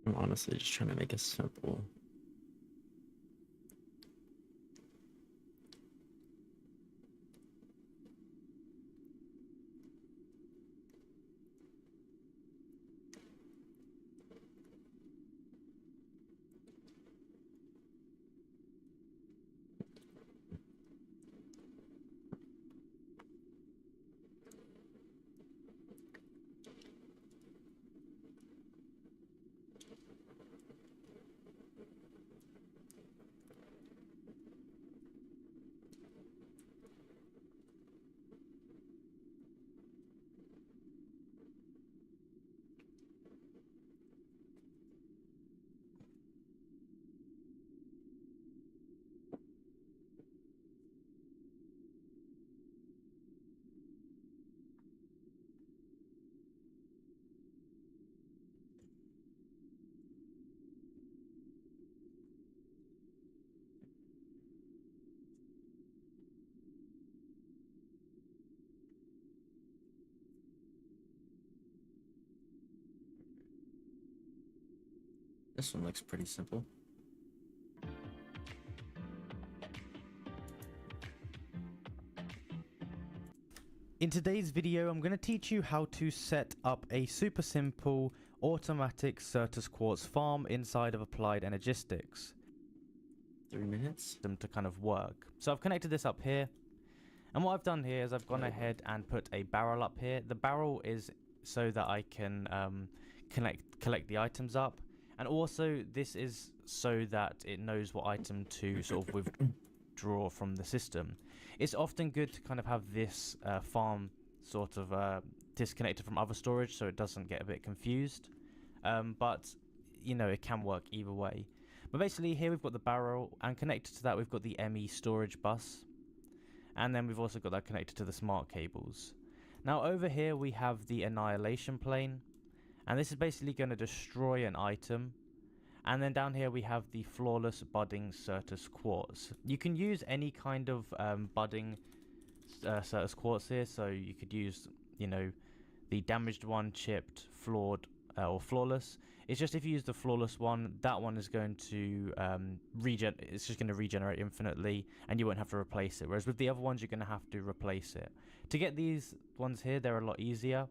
I'm honestly just trying to make it simple. This one looks pretty simple. In today's video, I'm going to teach you how to set up a super simple automatic Certus Quartz farm inside of Applied Energistics. 3 minutes. Them to kind of work. So I've connected this up here, and what I've done here is I've gone ahead and put a barrel up here. The barrel is so that I can collect the items up, and also this is so that it knows what item to sort of withdraw from the system. It's often good to kind of have this farm sort of disconnected from other storage so it doesn't get a bit confused, but you know, it can work either way. But basically here we've got the barrel, and connected to that we've got the ME storage bus, and then we've also got that connected to the smart cables. Now over here we have the annihilation plane, and this is basically going to destroy an item. And then down here we have the flawless budding Certus Quartz. You can use any kind of budding Certus Quartz here, so you could use, you know, the damaged one, chipped, flawed, or flawless. It's just if you use the flawless one, that one is going to it's just going to regenerate infinitely, and you won't have to replace it. Whereas with the other ones, you're going to have to replace it. To get these ones here, they're a lot easier.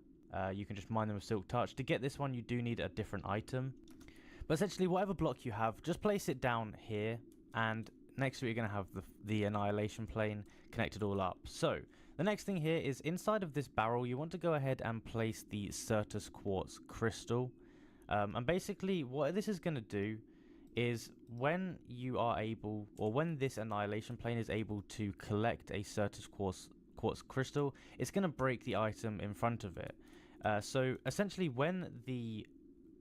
You can just mine them with Silk Touch. To get this one, you do need a different item. But essentially, whatever block you have, just place it down here, and next to it you're going to have the annihilation plane connected all up. So the next thing here is inside of this barrel, you want to go ahead and place the Certus Quartz crystal. And basically what this is going to do is when you are able, or when this annihilation plane is able to collect a Certus Quartz crystal, it's going to break the item in front of it. So essentially when the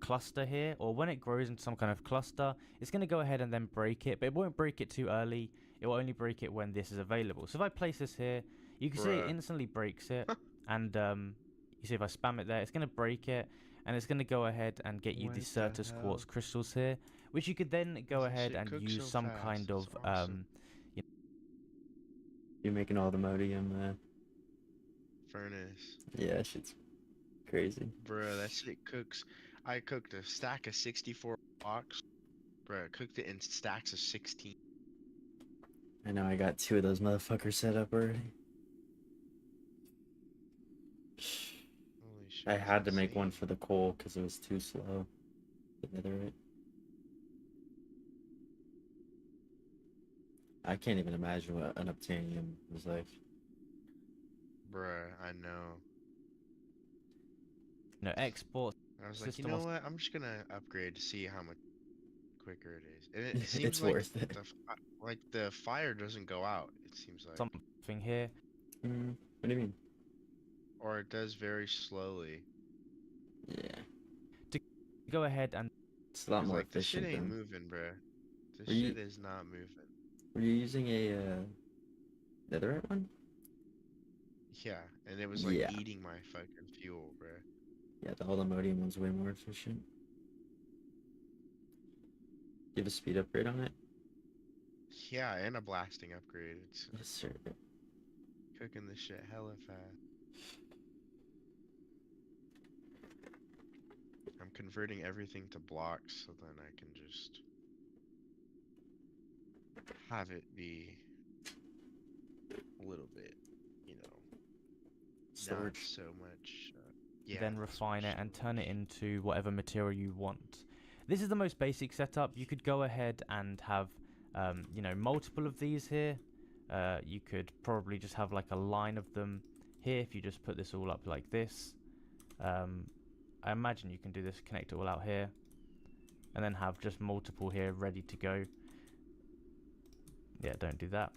cluster here, or when it grows into some kind of cluster, it's going to go ahead and then break it, but it won't break it too early. It will only break it when this is available. So if I place this here, you can see it instantly breaks it. And you see if I spam it there, it's going to break it, and it's going to go ahead and get you the Certus Quartz crystals here, which you could then go ahead and use some kind of You're making all the modium Furnace. yeah, shit's crazy. Bruh, that shit cooks. I cooked a stack of 64 blocks. Bruh, I cooked it in stacks of 16. I know I got 2 of those motherfuckers set up already. Holy shit. I that's had to make one insane. for the coal because it was too slow. The netherite. I can't even imagine what an obtanium was like. Bruh, I know. you know, export. I was like, you System know of- what? I'm just gonna upgrade to see how much quicker it is. And it seems It's like worth it. the fire doesn't go out. It seems like, Something here. What do you mean? or it does very slowly. Yeah, Go ahead and it's a lot It's more like this shit efficient. ain't Than... moving, bruh. This Were you- shit is not moving. Were you using a netherite one? Yeah, and it was like Yeah. eating my fucking fuel, bruh. Yeah, the Holomodium one's way more efficient. You have a speed upgrade on it? Yeah, and a blasting upgrade. It's Yes, sir. cooking this shit hella fast. I'm converting everything to blocks so then I can just have it be a little bit, you know, not Storage. so much. Yeah, then not so refine much it and turn it storage. into whatever material you want. This is the most basic setup. You could go ahead and have, you know, multiple of these here. You could probably just have like a line of them here if you just put this all up like this. I imagine you can do this, connect it all out here, and then have just multiple here ready to go. Yeah, don't do that.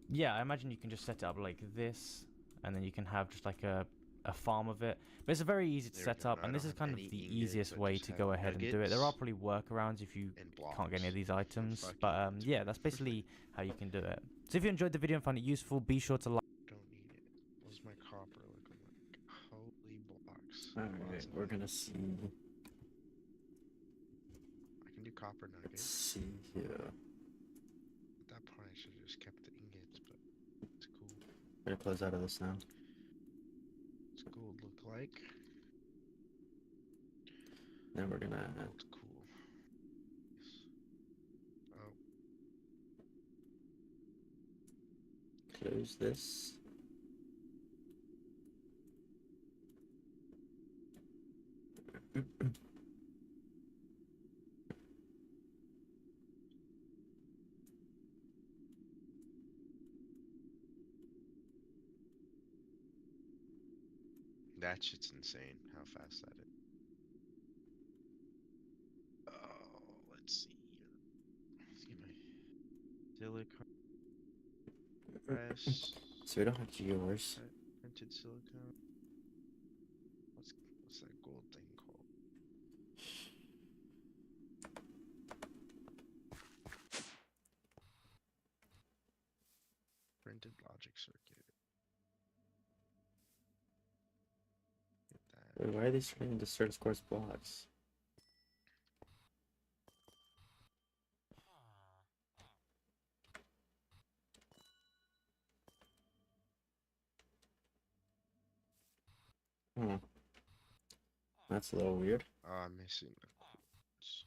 Yeah, I imagine you can just set it up like this, and then you can have just like a farm of it. But it's very easy to There we set go. up, I and this don't is have kind of any the ingots, easiest I way just to have go ahead and do it. There are nuggets probably workarounds if you and can't get any of blocks these and items, fucking but wood. yeah, that's basically how you can do it. So if you enjoyed the video and found it useful, be sure to like. Don't need it. What's my copper looking like? Holy blocks. Alright, Lots of we're it. gonna see. I can do copper Let's nuggets. see here. At that point, I should have just kept the ingots, but it's cool. Better close out of the sound. What's gold look like? Then we're gonna Old cool. Oh, close this. that shit's insane. How fast that is. Oh, let's see here. Let's get my silicone press. So we don't have yours. Printed silicone. What's that gold thing called? Printed logic circuit. Get that. Wait, why are these turning into Certus course blocks? Hmm. That's a little weird. Oh, I'm missing the quotes.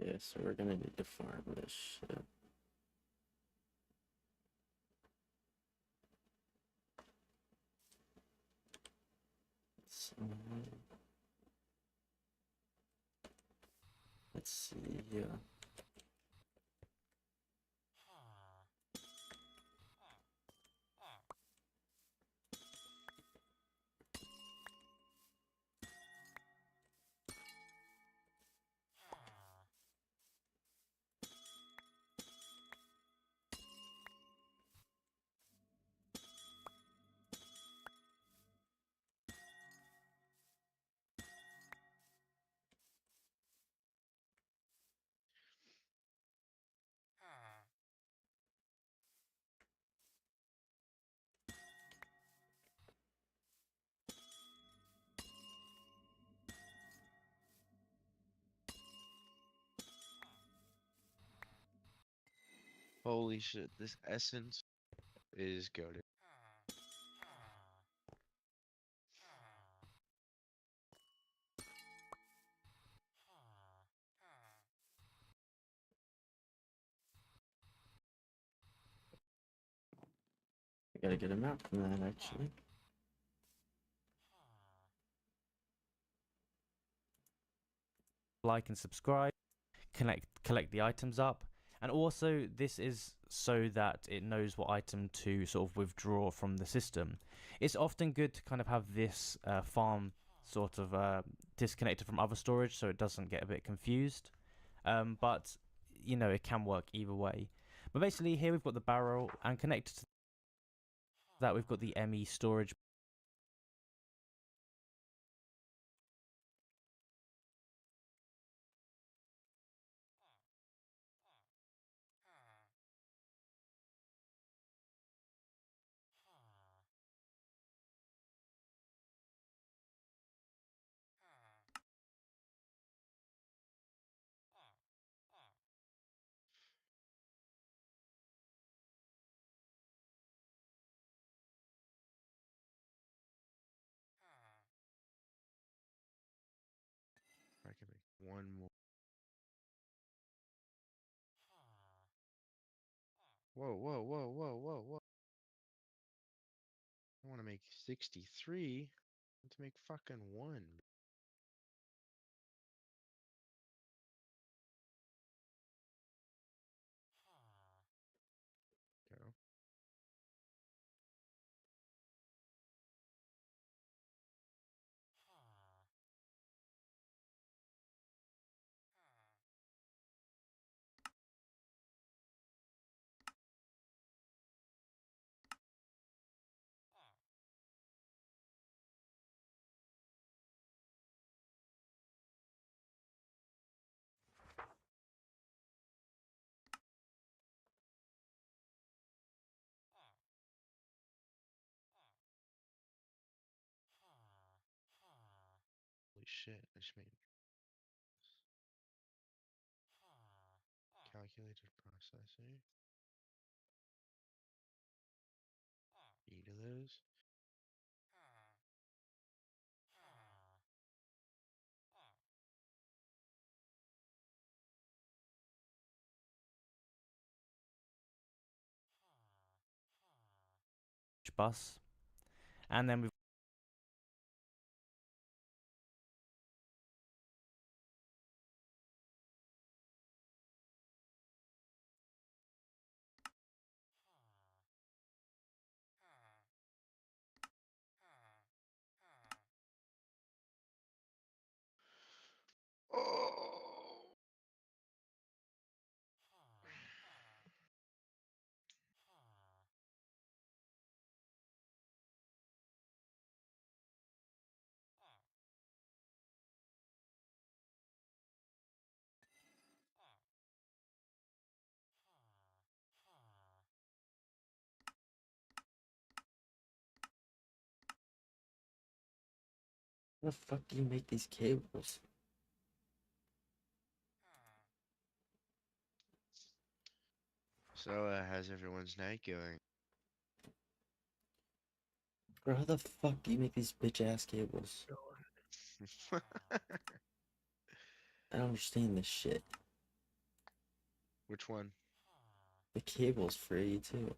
Yeah, so we're gonna need to farm this shit. So, let's see, yeah. Holy shit, this essence is goated. I gotta get a map from that actually. Like and subscribe, collect the items up, and also this is so that it knows what item to sort of withdraw from the system. It's often good to kind of have this farm sort of disconnected from other storage so it doesn't get a bit confused, but you know, it can work either way. But basically here we've got the barrel, and connected to that we've got the ME storage. I can make one more. Whoa, whoa, whoa, whoa, whoa, whoa. I want to make 63. Let's make fucking one. Go. shit! I just made calculated processor. 8 of those. Bus, and then we've Oh. How the fuck do you make these cables? So, how's everyone's night going? Bro, how the fuck do you make these bitch ass cables? I don't understand this shit. Which one? The cable's free too.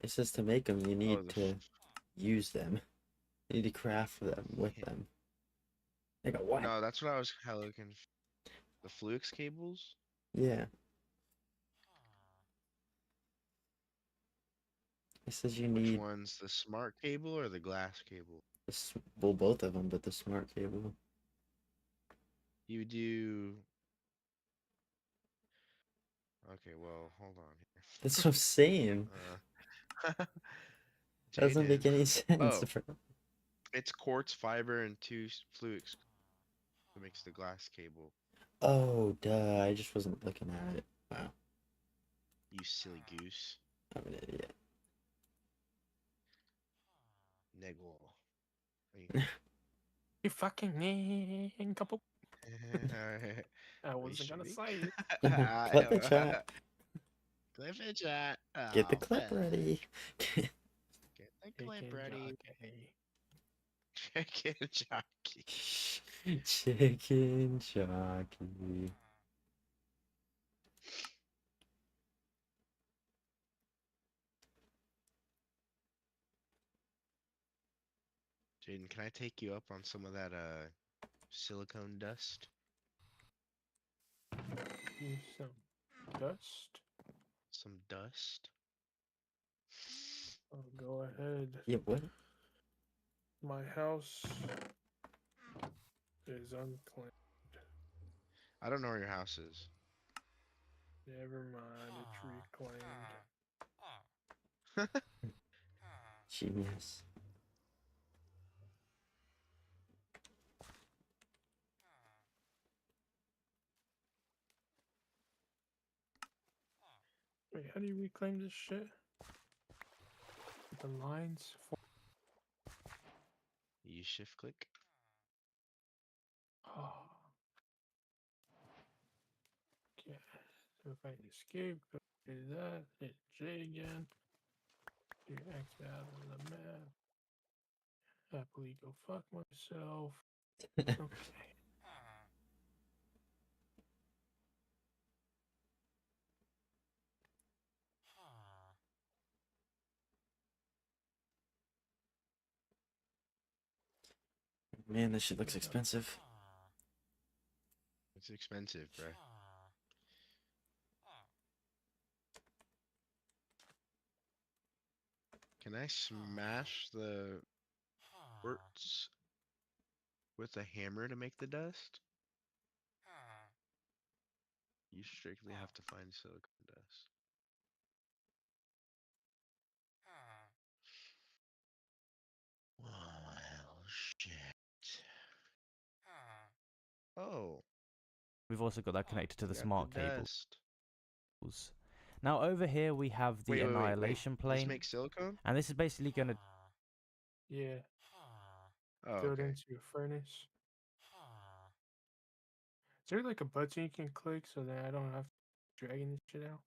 It says to make them, you need the to use them. You need to craft them with them. Like a what? No, that's what I was hella looking. The Fluix cables? Yeah. It says you Which need one's the smart cable or the glass cable? well, both of them, but the smart cable. You do. Okay, well, hold on here. That's what I'm saying. Doesn't make Jaden. any sense. Oh. bro. It's quartz fiber and 2 Fluix that makes the glass cable. Oh, duh. I just wasn't looking at it. Wow. You silly goose. I'm an idiot. Negwall. You fucking couple. Alright. I wasn't gonna shooting? say it. Clip it, chat. Clip it, chat. Get the Oh, clip man. ready. Get the clip Chicken ready. jockey. Chicken jockey. Chicken jockey. Jaden, can I take you up on some of that silicone dust? Use some dust. Some dust? Oh, go ahead. Yeah, what? My house is unclaimed. I don't know where your house is. Never mind, it's reclaimed. Genius. Wait, how do you reclaim this shit? The lines for You shift click. oh. Okay. So if I escape, go do that, hit J again. Do X out of the map. Happily go fuck myself. Okay. Man, this shit looks expensive. It's expensive, bro. Can I smash the quartz with a hammer to make the dust? You strictly have to find silicone dust. Well, shit. Oh. we've also got that connected to the got smart the cables. dust. Now over here we have the Wait. annihilation Does plane, this make silicone? and this is basically gonna Yeah. Oh, Throw it okay. into a furnace. there like a button you can click so that I don't have to dragging this shit out?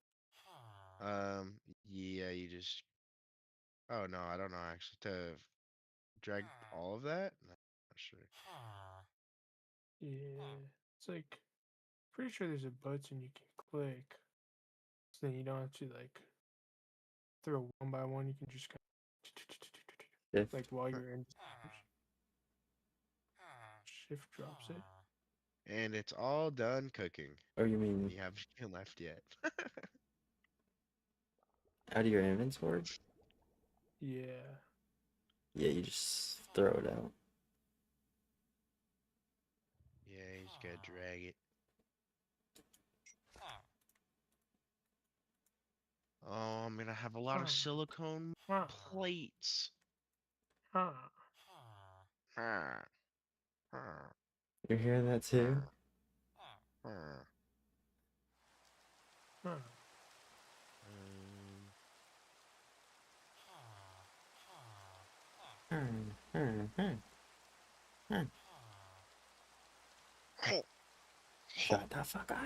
Yeah, you just. Oh no, I don't know actually. To drag all of that? No, not sure. Yeah, it's like pretty sure there's a button you can click, so then you don't have to like throw one by one. You can just kind Shift. like while you're in shift drops it. And it's all done cooking. Oh, you mean You haven't even left yet. out of your inventory? Yeah. Yeah, you just throw it out. Yeah, you just gotta drag it. Oh, I'm gonna have a lot of silicone Huh. plates. Huh. Huh. Huh. You're hearing that too? Huh. Huh. Shut the fuck up.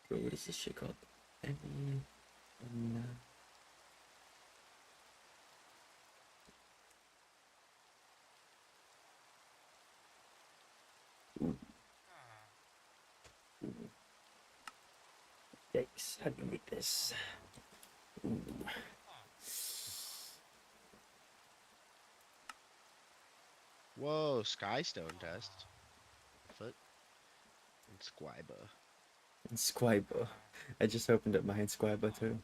Bro, what is this shit called? Yikes, how do you make this? Ooh. Whoa, Skystone dust. Foot. And Squiba. And Squibo. I just opened up my Squibo too.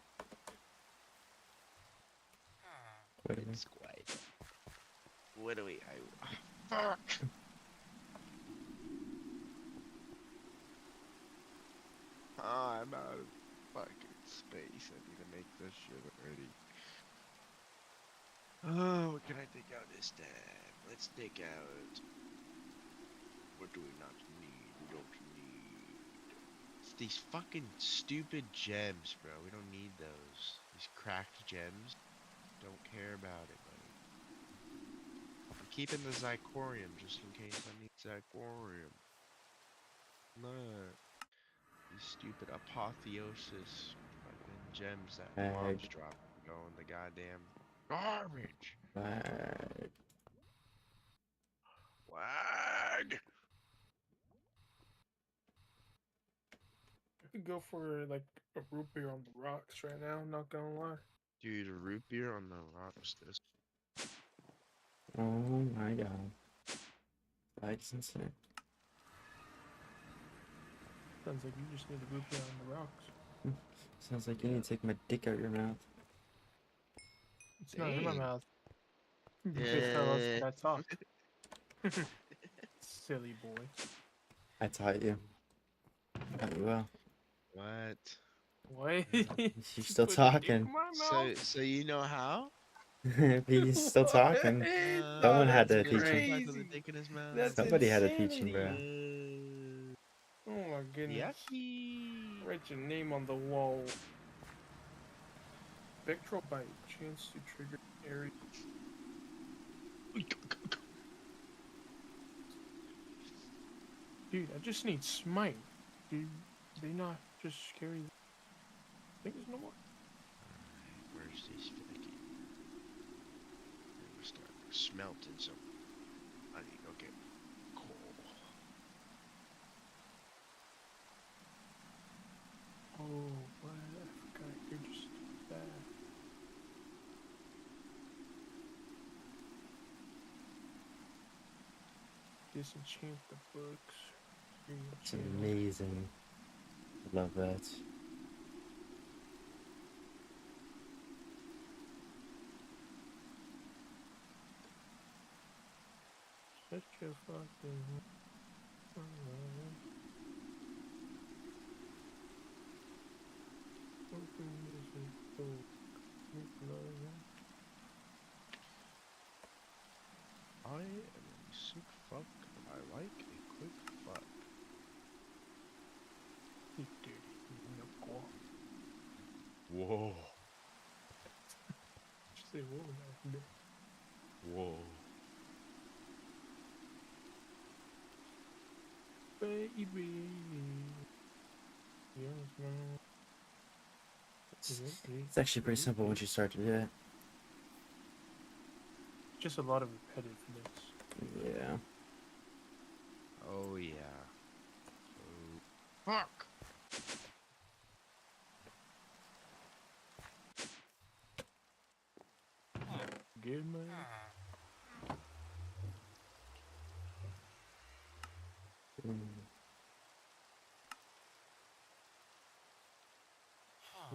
Wait a minute. Squid. What do we? Fuck. I'm out of fucking space. I need to make this shit already. Oh, what can I take out this time? Let's take out. What do we not need? We don't need. It's these fucking stupid gems, bro. We don't need those. These cracked gems. Don't care about it, buddy. I'm keeping the Zicorium just in case I need Zicorium. No. These stupid apotheosis fucking gems that mobs Ag. drop go in the goddamn garbage. Right. Wag. I could go for like a root beer on the rocks right now. I'm not gonna lie. Dude, a root beer on the rocks. This. Oh my god. That's insane. Sounds like you just need a root beer on the rocks. Sounds like you need to take my dick out your mouth. It's not in my Dang. mouth. Because how else Yeah. can I talk? Silly boy. I taught you. Taught you well. What? What? You're still talking. So you know how? He's still talking. Someone had to that's teach him. crazy. With a dick in his mouth. That's Somebody had to teach him, bro. Oh my goodness. Yucky. Write your name on the wall. Spectral bite. Chance to trigger area. Dude, I just need smite. Dude, they not just carry things no more? Where's this fucking? We'll start smelting some. I need to go get coal. Oh, what? I forgot you're just that. Disenchant the books. It's amazing. I love that. Such a fucking. Open this book. I am a sick fuck. I like a quick fuck. You dirty knuckle. Whoa. Just say whoa now. Whoa. Baby. Yes, man. It's actually pretty simple once you start to do it. Just a lot of repetitiveness. Yeah. Oh yeah. Oh. Fuck. Good man.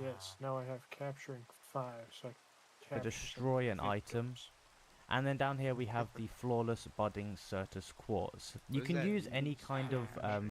Yes, now I have capturing 5, so I can To capture some destroy an item. victims. And then down here we have the flawless budding Certus quartz. You What does can that use do? any kind of